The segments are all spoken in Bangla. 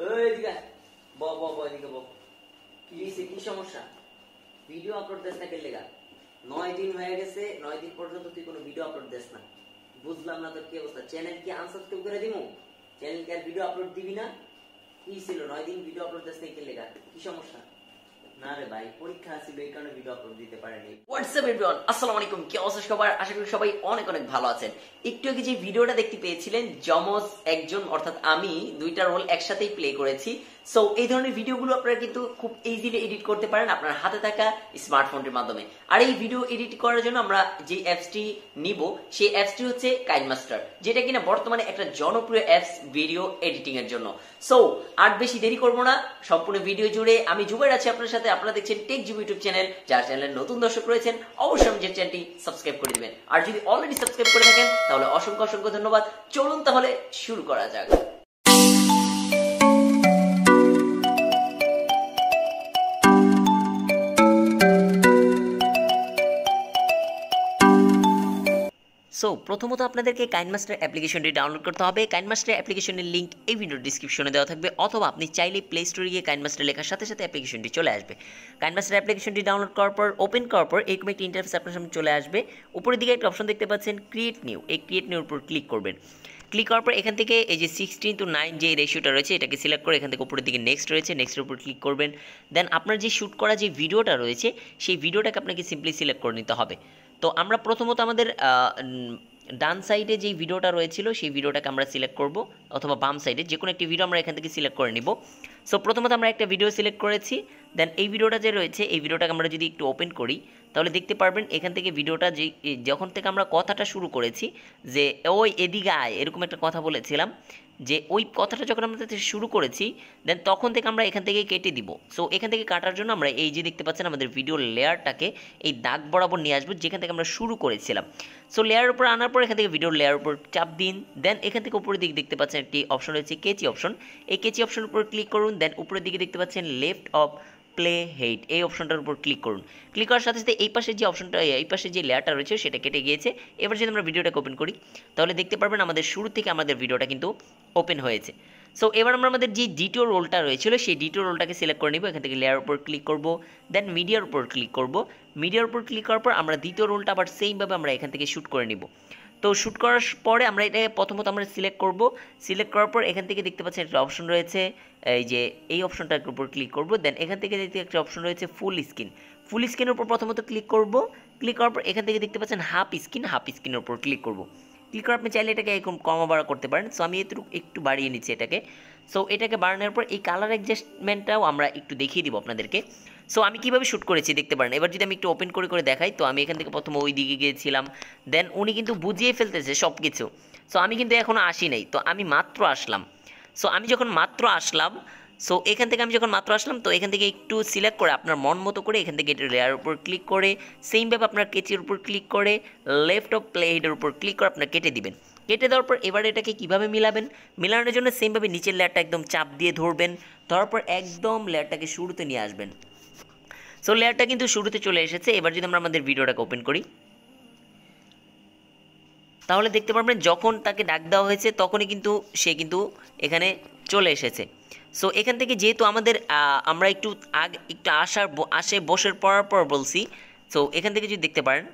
এদিকে ব ব ব এদিকে ব কি সমস্যা ভিডিও আপলোড দেস না কেন লেগা 9 দিন হয়ে গেছে 9 দিন পর্যন্ত তুই কোনো ভিডিও আপলোড দেস না বুঝলাম না তোর কি অবস্থা চ্যানেল কি আনসাবস্ক্রাইব করে দিমু চ্যানেল কি আর ভিডিও আপলোড দিবি না কি ছিল 9 দিন ভিডিও আপলোড দেস না কেন লেগা কি সমস্যা না রে ভাই পরীক্ষা ছিল এই কারণে ভিডিও আপলোড দিতে পারেনি হোয়াটসঅ্যাপ এভরিওয়ান আসসালামু আলাইকুম কি অবস্থা সবার আশা করি সবাই অনেক অনেক ভালো আছেন একটু আগে যে ভিডিওটা দেখতে পেয়েছিলেন জমজ একজন অর্থাৎ আমি দুইটা রোল একসাথেই প্লে করেছি সো এই ধরনের ভিডিওগুলো আপনারা কিন্তু খুব ইজিলি এডিট করতে পারেন আপনার হাতে থাকা স্মার্টফোনের মাধ্যমে আর এই ভিডিও এডিট করার জন্য আমরা যে অ্যাপসটি নিব সেই অ্যাপসটি হচ্ছে কাইনমাস্টার যেটা কিনা বর্তমানে একটা জনপ্রিয় অ্যাপস ভিডিও এডিটিং এর জন্য সো আর বেশি দেরি করব না সম্পূর্ণ ভিডিও জুড়ে আমি জুবাইর আছি আপনার সাথে আপনারা দেখছেন টেক জুবু ইউটিউব চ্যানেল যার চ্যানেলের নতুন দর্শক রয়েছেন অবশ্যই আমাদের চ্যানেলটি সাবস্ক্রাইব করে দিবেন আর যদি অলরেডি সাবস্ক্রাইব করে থাকেন তাহলে অসংখ্য অসংখ্য ধন্যবাদ চলুন তাহলে শুরু করা যাক সো প্রথমত আপনাদেরকে কাইনমাস্টার অ্যাপ্লিকেশনটি ডাউনলোড করতে হবে কাইনমাস্টার অ্যাপ্লিকেশনের লিংক এই ভিডিওর ডেসক্রিপশনে দেওয়া থাকবে অথবা আপনি চাইলে প্লে স্টোরে গিয়ে কাইনমাস্টার লেখার সাথে সাথে অ্যাপ্লিকেশনটি চলে আসবে কাইনমাস্টার অ্যাপ্লিকেশনটি ডাউনলোড করার পর ওপেন করার পর এরকম একটি ইন্টারফেস আপনার সামনে চলে আসবে উপরের দিকে একটা অপশন দেখতে পাচ্ছেন ক্রিয়েট নিউ এই ক্রিয়েট নিউর উপর ক্লিক করবেন ক্লিক করার পর এখান থেকে এই যে 16:9 যে রেশিওটা রয়েছে এটাকে সিলেক্ট করে এখান থেকে উপরের দিকে নেক্সট রয়েছে নেক্সটের উপর ক্লিক করবেন দেন আপনার যে শ্যুট করা যে ভিডিওটা রয়েছে সেই ভিডিওটাকে আপনাকে সিম্পলি সিলেক্ট করে নিতে হবে তো আমরা প্রথমত আমাদের ডান সাইডে যে ভিডিওটা রয়েছিল সেই ভিডিওটাকে আমরা সিলেক্ট করব অথবা বাম সাইডে যে কোনো একটি ভিডিও আমরা এখান থেকে সিলেক্ট করে নিব সো প্রথমত আমরা একটা ভিডিও সিলেক্ট করেছি দেন এই ভিডিওটা যে রয়েছে এই ভিডিওটাকে আমরা যদি একটু ওপেন করি তাহলে দেখতে পারবেন এখান থেকে ভিডিওটা যে যখন থেকে আমরা কথাটা শুরু করেছি যে ওই এদিকে আয় এরকম একটা কথা বলেছিলাম যে ওই কথাটা যখন আমরা শুরু করেছি দেন তখন থেকে আমরা এখান থেকে কেটে দিব সো এখান থেকে কাটার জন্য আমরা এই যে দেখতে পাচ্ছেন আমাদের ভিডিও লেয়ারটাকে এই দাগ বরাবর নিয়ে আসবো যেখান থেকে আমরা শুরু করেছিলাম সো লেয়ারের উপর আনার পর এখান থেকে ভিডিওর লেয়ার উপর চাপ দিন দেন এখান থেকে উপরের দিকে দেখতে পাচ্ছেন একটি অপশন রয়েছে কেচি অপশন এই কেচি অপশনের উপর ক্লিক করুন দেন উপরের দিকে দেখতে পাচ্ছেন লেফট অফ প্লে হেড এই অপশনটার উপর ক্লিক করুন ক্লিক করার সাথে সাথে এই পাশে যে অপশনটা এই পাশে যে লেয়ারটা রয়েছে সেটা কেটে গিয়েছে এবার যদি আমরা ভিডিওটাকে ওপেন করি তাহলে দেখতে পারবেন আমাদের শুরু থেকে আমাদের ভিডিওটা কিন্তু ওপেন হয়েছে সো এবার আমরা আমাদের যে দ্বিতীয় রোলটা রয়েছিল সেই দ্বিতীয় রোলটাকে সিলেক্ট করে নিব এখান থেকে লেয়ার উপর ক্লিক করব দেন মিডিয়ার উপর ক্লিক করব মিডিয়ার উপর ক্লিক করার পর আমরা দ্বিতীয় রোলটা আবার সেমভাবে আমরা এখান থেকে শ্যুট করে নিব তো শ্যুট করার পরে আমরা এটাকে প্রথমত আমরা সিলেক্ট করব সিলেক্ট করার পর এখান থেকে দেখতে পাচ্ছেন একটা অপশন রয়েছে এই যে এই অপশনটার উপর ক্লিক করব দেন এখান থেকে দেখতে একটা অপশন রয়েছে ফুল স্ক্রিনের উপর প্রথমত ক্লিক করব ক্লিক করার পর এখান থেকে দেখতে পাচ্ছেন হাফ স্ক্রিনের উপর ক্লিক করব ক্লিক করে আপনি চাইলে এটাকে এরকম কমা বাড়া করতে পারেন সো আমি একটু বাড়িয়ে নিচ্ছি এটাকে সো এটাকে বাড়ানোর পর এই কালার অ্যাডজাস্টমেন্টটাও আমরা একটু দেখিয়ে দিব আপনাদেরকে সো আমি কীভাবে শ্যুট করেছি দেখতে পারেন এবার যদি আমি একটু ওপেন করে দেখাই তো আমি এখান থেকে প্রথমে ওই দিকে গিয়েছিলাম দেন উনি কিন্তু বুঝিয়ে ফেলতেছে সব কিছু সো আমি কিন্তু এখনও আসি নাই তো আমি মাত্র আসলাম সো আমি যখন মাত্র আসলাম সো এখান থেকে আমি যখন মাত্র আসলাম তো এখান থেকে একটু সিলেক্ট করে আপনার মন মতো করে এখান থেকে লেয়ার উপর ক্লিক করে সেমভাবে আপনার কেচির উপর ক্লিক করে লেফট অফ প্লে হেডের উপর ক্লিক করে আপনার কেটে দিবেন কেটে দেওয়ার পর এবার এটাকে কীভাবে মিলাবেন মিলানোর জন্য সেমভাবে নিচের লেয়ারটা একদম চাপ দিয়ে ধরবেন ধরার পর একদম লেয়ারটাকে শুরুতে নিয়ে আসবেন সো লেয়ারটা কিন্তু শুরুতে চলে এসেছে এবার যদি আমরা আমাদের ভিডিওটাকে ওপেন করি তাহলে দেখতে পারবেন যখন তাকে ডাক দেওয়া হয়েছে তখনই কিন্তু সে কিন্তু এখানে চলে এসেছে সো এখান থেকে যেহেতু আমাদের আমরা একটু আসে বসের পড়ার পর বলছি সো এখান থেকে যদি দেখতে পারেন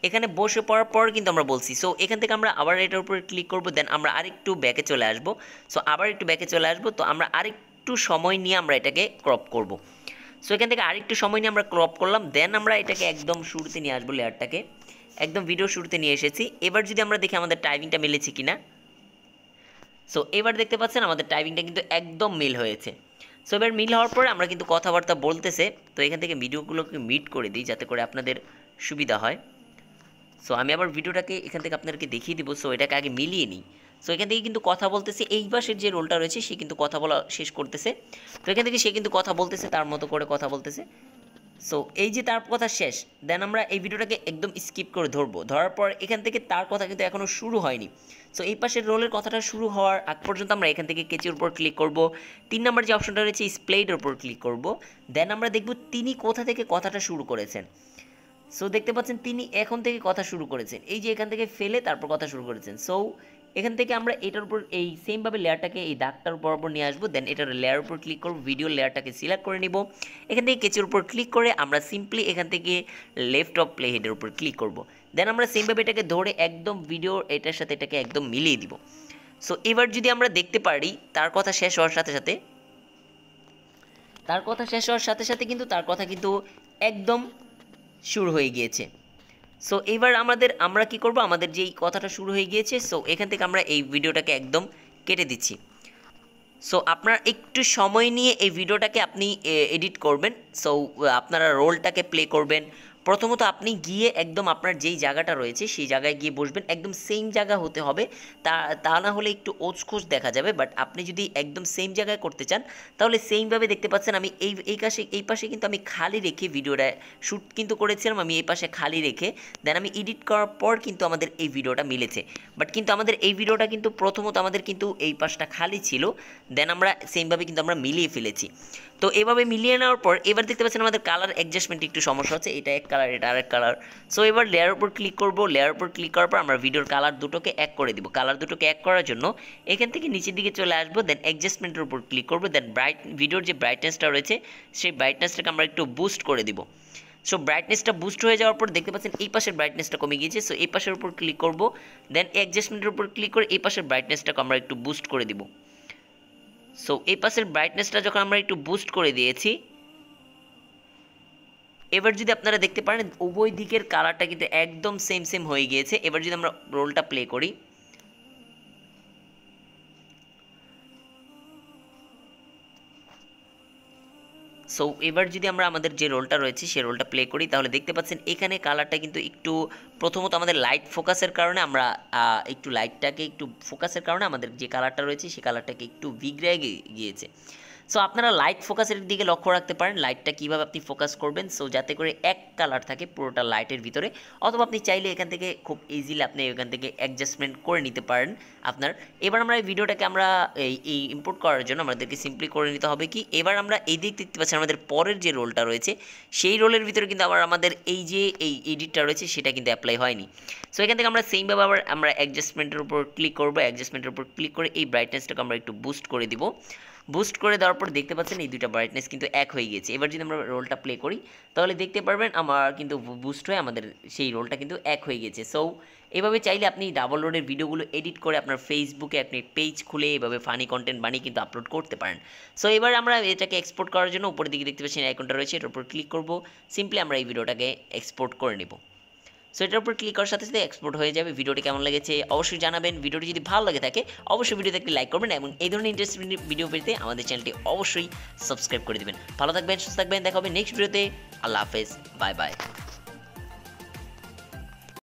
এখানে বসে পড়ার পর কিন্তু আমরা বলছি সো এখান থেকে আমরা আবার এটার উপর ক্লিক করব দেন আমরা আরেকটু ব্যাকে চলে আসব সো আবার একটু ব্যাকে চলে আসব তো আমরা আরেকটু সময় নিয়ে আমরা এটাকে ক্রপ করব সো এখান থেকে আরেকটু সময় নিয়ে আমরা ক্রপ করলাম দেন আমরা এটাকে একদম শুরুতে নিয়ে আসবো লেয়ারটাকে একদম ভিডিও শুরুতে নিয়ে এসেছি এবার যদি আমরা দেখি আমাদের টাইমিংটা মিলেছে কিনা সো এবার দেখতে পাচ্ছেন আমাদের টাইমিংটা কিন্তু একদম মিল হয়েছে সো এবার মিল হওয়ার পরে আমরা কিন্তু কথাবার্তা বলতেছে তো এখান থেকে ভিডিওগুলোকে মিট করে দিই যাতে করে আপনাদের সুবিধা হয় সো আমি আবার ভিডিওটাকে এখান থেকে আপনাদেরকে দেখিয়ে দিব সো এটাকে আগে মিলিয়ে নিই সো এখান থেকে কিন্তু কথা বলতেছে এই পাশের যে রোলটা রয়েছে সে কিন্তু কথা বলা শেষ করতেছে তো এখান থেকে সে কিন্তু কথা বলতেছে তার মতো করে কথা বলতেছে সো এই যে তার কথা শেষ দেন আমরা এই ভিডিওটাকে একদম স্কিপ করে ধরার পর এখান থেকে তার কথা কিন্তু এখনও শুরু হয়নি সো এই পাশের রোলের কথাটা শুরু হওয়ার আগ পর্যন্ত আমরা এখান থেকে কেচির উপর ক্লিক করব 3 নম্বর যে অপশনটা রয়েছে স্প্লেডের উপর ক্লিক করব দেন আমরা দেখব তিনি কোথা থেকে কথাটা শুরু করেছেন সো দেখতে পাচ্ছেন তিনি এখন থেকে কথা শুরু করেছেন এই যে এখান থেকে ফেলে তারপর কথা শুরু করেছেন সো এখান থেকে আমরা এটার উপর এই সেমভাবে লেয়ারটাকে এই দাগটার বরাবর নিয়ে আসবো, দেন এটার লেয়ার উপর ক্লিক করব, ভিডিও লেয়ারটাকে সিলেক্ট করে নিব। এখান থেকে কেচের উপর ক্লিক করে আমরা সিম্পলি এখান থেকে লেফট অফ প্লে হেডের উপর ক্লিক করব, দেন আমরা সেমভাবে এটাকে ধরে একদম ভিডিও এটার সাথে এটাকে একদম মিলিয়ে দিব। সো এবার যদি আমরা দেখতে পারি তার কথা শেষ হওয়ার সাথে সাথে কিন্তু তার কথা কিন্তু একদম শুরু হয়ে গিয়েছে। সো এবার আমরা কি করব, আমাদের যেই কথাটা শুরু হয়ে গিয়েছে, সো এখান থেকে আমরা এই ভিডিওটাকে একদম কেটে দিচ্ছি। সো আপনারা একটু সময় নিয়ে এই ভিডিওটাকে আপনি এডিট করবেন। সো আপনারা রোলটাকে প্লে করবেন। প্রথমত আপনি গিয়ে একদম আপনার যেই জায়গাটা রয়েছে সেই জায়গায় গিয়ে বসবেন, একদম সেম জায়গা হতে হবে, তা না হলে একটু ওচখোচ দেখা যাবে। বাট আপনি যদি একদম সেম জায়গায় করতে চান তাহলে সেমভাবে দেখতে পাচ্ছেন আমি এই পাশে কিন্তু আমি খালি রেখে ভিডিওটা শ্যুট কিন্তু করেছিলাম, আমি এই পাশে খালি রেখে দেন আমি এডিট করার পর কিন্তু আমাদের এই ভিডিওটা মিলেছে। বাট কিন্তু আমাদের এই ভিডিওটা কিন্তু প্রথমত আমাদের কিন্তু এই পাশটা খালি ছিল, দেন আমরা সেমভাবে কিন্তু আমরা মিলিয়ে ফেলেছি। তো এভাবে মিলিয়ে নেওয়ার পর এবার দেখতে পাচ্ছেন আমাদের কালার অ্যাডজাস্টমেন্ট একটু সমস্যা হচ্ছে, এটা এক কালার এটা আরেক কালার। সো এবার লেয়ার উপর ক্লিক করব, লেয়ার উপর ক্লিক করার পর আমরা ভিডিওর কালার দুটোকে এক করে দিব। কালার দুটোকে এক করার জন্য এখান থেকে নিচের দিকে চলে আসবো, দেন অ্যাডজাস্টমেন্টের উপর ক্লিক করব, দেন ভিডিওর যে ব্রাইটনেসটা রয়েছে সেই ব্রাইটনেসটাকে আমরা একটু বুস্ট করে দিব। সো ব্রাইটনেসটা বুস্ট হয়ে যাওয়ার পর দেখতে পাচ্ছেন এই পাশের ব্রাইটনেসটা কমে গিয়েছে। সো এই পাশের উপর ক্লিক করব, দেন অ্যাডজাস্টমেন্টের উপর ক্লিক করে এই পাশের ব্রাইটনেসটাকে আমরা একটু বুস্ট করে দিব। সো এই পাশের ব্রাইটনেসটা যখন আমরা একটু বুস্ট করে দিয়েছি, এবার যদি আপনারা দেখতে পারেন উভয় দিকের কালারটা কিন্তু একদম সেম হয়ে গিয়েছে। এবার যদি আমরা রোলটা প্লে করি, সো এবার যদি আমরা আমাদের যে রোলটা রয়েছে সেই রোলটা প্লে করি তাহলে দেখতে পাচ্ছেন এখানে কালারটা কিন্তু একটু প্রথমত আমাদের লাইট ফোকাসের কারণে আমরা একটু লাইটটাকে একটু ফোকাসের কারণে আমাদের যে কালারটা রয়েছে সেই কালারটাকে একটু বিগড়ে গিয়েছে। সো আপনারা লাইট ফোকাসের দিকে লক্ষ্য রাখতে পারেন, লাইটটা কীভাবে আপনি ফোকাস করবেন, সো যাতে করে এক কালার থাকে পুরোটা লাইটের ভিতরে। অথবা আপনি চাইলে এখান থেকে খুব ইজিলি আপনি এখান থেকে অ্যাডজাস্টমেন্ট করে নিতে পারেন আপনার। এবার আমরা এই ভিডিওটাকে আমরা এই ইম্পোর্ট করার জন্য আমাদেরকে সিম্পলি করে নিতে হবে কি, এবার আমরা এই দিক দেখতে পাচ্ছি আমাদের পরের যে রোলটা রয়েছে সেই রোলের ভিতরে কিন্তু আবার আমাদের এই যে এই এডিটটা রয়েছে সেটা কিন্তু অ্যাপ্লাই হয়নি। সো এখান থেকে আমরা সেমভাবে আবার আমরা অ্যাডজাস্টমেন্টের উপর ক্লিক করবো, অ্যাডজাস্টমেন্টের উপর ক্লিক করে এই ব্রাইটনেসটাকে আমরা একটু বুস্ট করে দিব। বুস্ট করে দেওয়ার পর দেখতে পাচ্ছেন এই দুইটা ব্রাইটনেস কিন্তু এক হয়ে গেছে। এবার যদি আমরা রোলটা প্লে করি তাহলে দেখতে পারবেন আমার কিন্তু বুস্ট হয়ে আমাদের সেই রোলটা কিন্তু এক হয়ে গেছে। সো এভাবে চাইলে আপনি ডাবল রোডের ভিডিওগুলো এডিট করে আপনার ফেসবুকে আপনি পেজ খুলে এভাবে ফানি কন্টেন্ট বানিয়ে কিন্তু আপলোড করতে পারেন। সো এবার আমরা এটাকে এক্সপোর্ট করার জন্য উপরের দিকে দেখতে পাচ্ছেন আইকনটা রয়েছে, এটার উপর ক্লিক করব, সিম্পলি আমরা এই ভিডিওটাকে এক্সপোর্ট করে নেব। সো এটার উপর ক্লিক করার সাথে সাথে এক্সপোর্ট হয়ে যাবে। ভিডিওটি কেমন লেগেছে অবশ্যই জানাবেন। ভিডিওটি যদি ভালো লাগে থাকে অবশ্যই ভিডিওতে একটি লাইক করবেন এবং এই ধরনের ইন্টারেস্টিং ভিডিও পেতে আমাদের চ্যানেলটি অবশ্যই সাবস্ক্রাইব করে দেবেন। ভালো থাকবেন, সুস্থ থাকবেন, দেখা হবে নেক্সট ভিডিওতে। আল্লাহ হাফেজ, বাই বাই।